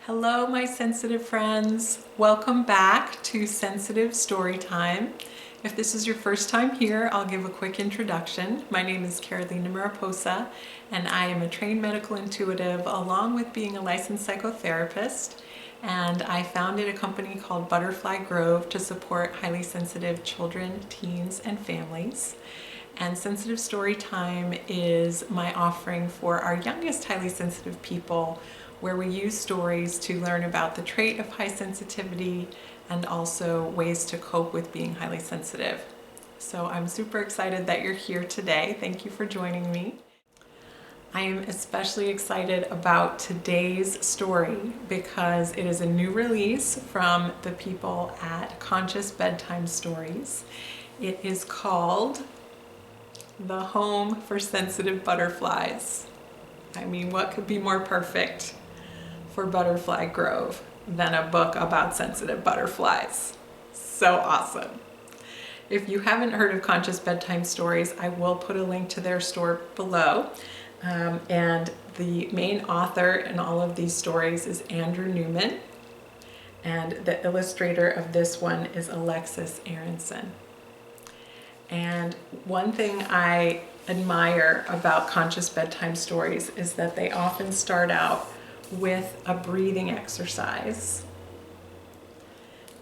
Hello, my sensitive friends. Welcome back to Sensitive Storytime. If this is your first time here, I'll give a quick introduction. My name is Carolina Mariposa, and I am a trained medical intuitive along with being a licensed psychotherapist. And I founded a company called Butterfly Grove to support highly sensitive children, teens, and families. And Sensitive Storytime is my offering for our youngest highly sensitive people, where we use stories to learn about the trait of high sensitivity and also ways to cope with being highly sensitive. So I'm super excited that you're here today. Thank you for joining me. I am especially excited about today's story because it is a new release from the people at Conscious Bedtime Stories. It is called The Home for Sensitive Butterflies. I mean, what could be more perfect for Butterfly Grove than a book about sensitive butterflies? So awesome. If you haven't heard of Conscious Bedtime Stories, I will put a link to their store below. And the main author in all of these stories is Andrew Newman, and the illustrator of this one is Alexis Aronson. And one thing I admire about Conscious Bedtime Stories is that they often start out with a breathing exercise.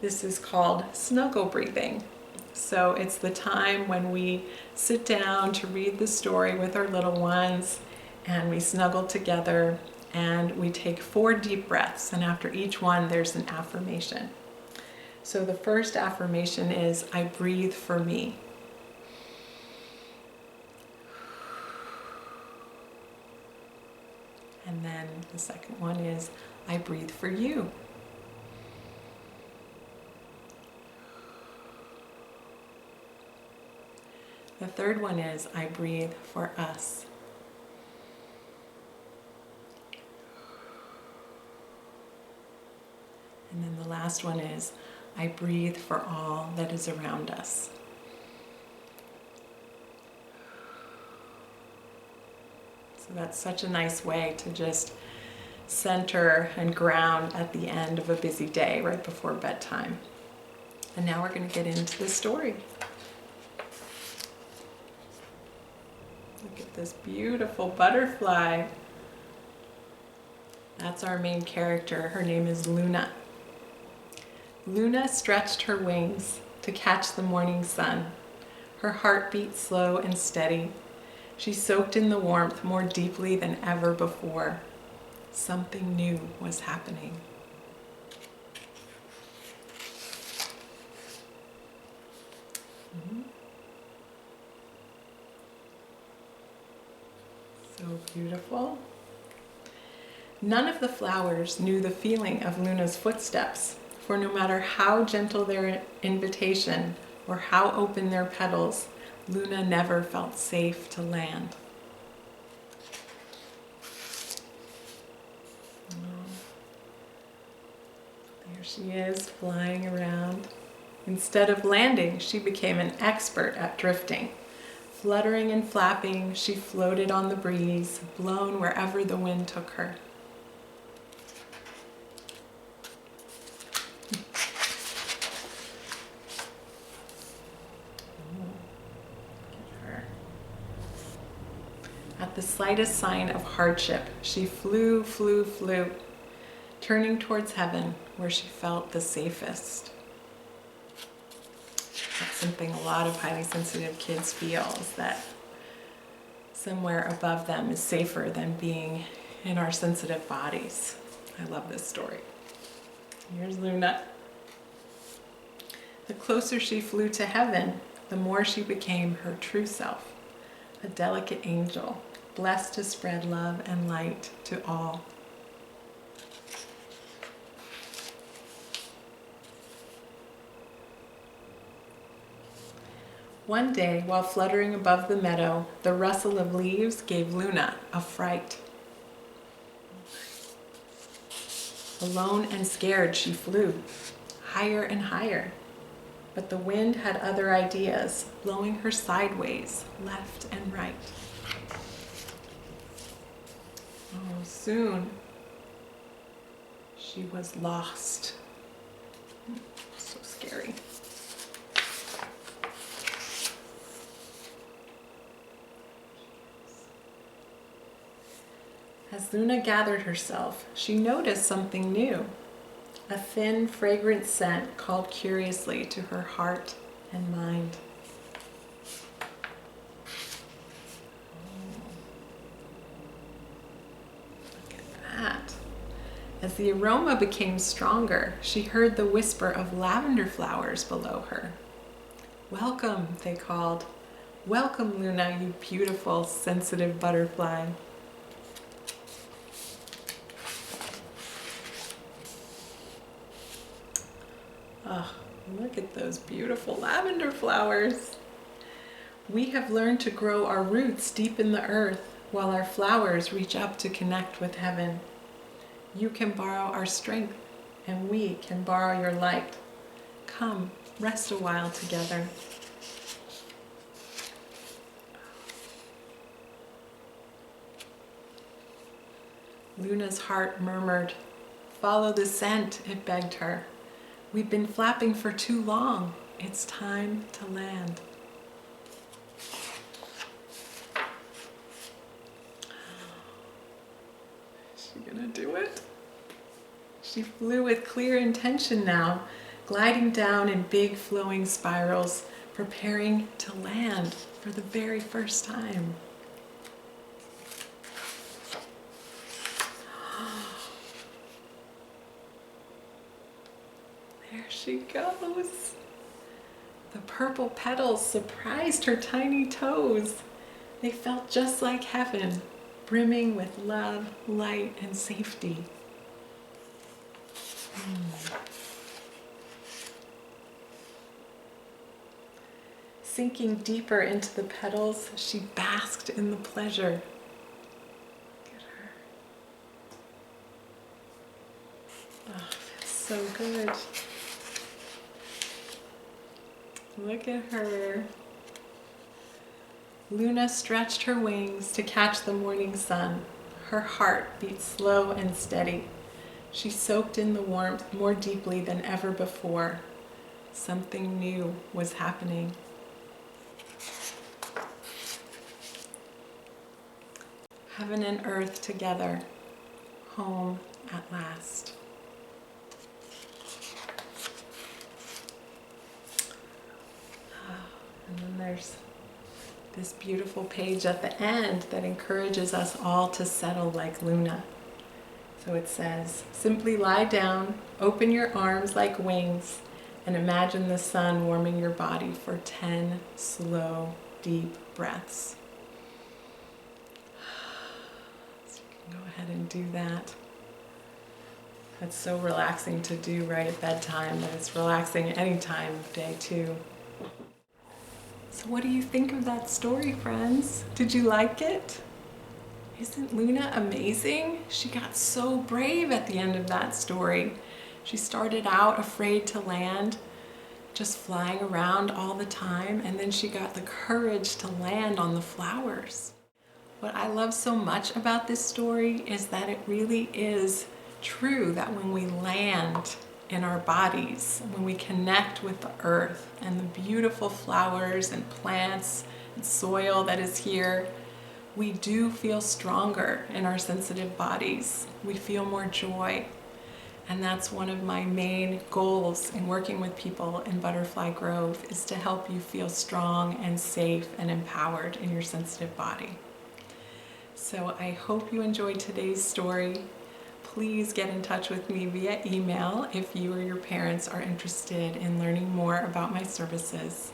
This is called snuggle breathing. So it's the time when we sit down to read the story with our little ones, and we snuggle together and we take 4 deep breaths, and after each one there's an affirmation. So the first affirmation is, I breathe for me. And then the second one is, I breathe for you. The third one is, I breathe for us. And then the last one is, I breathe for all that is around us. So that's such a nice way to just center and ground at the end of a busy day right before bedtime. And now we're going to get into the story. Look at this beautiful butterfly. That's our main character. Her name is Luna. Luna stretched her wings to catch the morning sun. Her heart beat slow and steady. She soaked in the warmth more deeply than ever before. Something new was happening. So beautiful. None of the flowers knew the feeling of Luna's footsteps, for no matter how gentle their invitation or how open their petals, Luna never felt safe to land. There she is, flying around. Instead of landing, she became an expert at drifting. Fluttering and flapping, she floated on the breeze, blown wherever the wind took her. At the slightest sign of hardship, she flew, flew, flew, turning towards heaven where she felt the safest. That's something a lot of highly sensitive kids feel, is that somewhere above them is safer than being in our sensitive bodies. I love this story. Here's Luna. The closer she flew to heaven, the more she became her true self, a delicate angel, blessed to spread love and light to all. One day, while fluttering above the meadow, the rustle of leaves gave Luna a fright. Alone and scared, she flew, higher and higher. But the wind had other ideas, blowing her sideways, left and right. Oh, soon She was lost. So scary. As Luna gathered herself, she noticed something new. A thin, fragrant scent called curiously to her heart and mind. Look at that. As the aroma became stronger, she heard the whisper of lavender flowers below her. "Welcome," they called. "Welcome, Luna, you beautiful, sensitive butterfly." Oh, look at those beautiful lavender flowers. We have learned to grow our roots deep in the earth while our flowers reach up to connect with heaven. You can borrow our strength and we can borrow your light. Come, rest a while together. Luna's heart murmured. "Follow the scent," it begged her. "We've been flapping for too long. It's time to land." Is she gonna do it? She flew with clear intention now, gliding down in big flowing spirals, preparing to land for the very first time. There she goes. The purple petals surprised her tiny toes. They felt just like heaven, brimming with love, light, and safety. Sinking deeper into the petals, she basked in the pleasure. Look at her. Oh, it's so good. Look at her. Luna stretched her wings to catch the morning sun. Her heart beat slow and steady. She soaked in the warmth more deeply than ever before. Something new was happening. Heaven and earth together, home at last. And then there's this beautiful page at the end that encourages us all to settle like Luna. So it says, "Simply lie down, open your arms like wings, and imagine the sun warming your body for 10 slow, deep breaths." So you can go ahead and do that. That's so relaxing to do right at bedtime, but it's relaxing any time of day too. So what do you think of that story, friends? Did you like it? Isn't Luna amazing? She got so brave at the end of that story. She started out afraid to land, just flying around all the time, and then she got the courage to land on the flowers. What I love so much about this story is that it really is true that when we land in our bodies, when we connect with the earth and the beautiful flowers and plants and soil that is here, we do feel stronger in our sensitive bodies. We feel more joy. And that's one of my main goals in working with people in Butterfly Grove, is to help you feel strong and safe and empowered in your sensitive body. So I hope you enjoyed today's story. Please get in touch with me via email if you or your parents are interested in learning more about my services.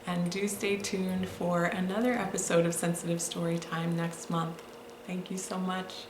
And do stay tuned for another episode of Sensitive Storytime next month. Thank you so much.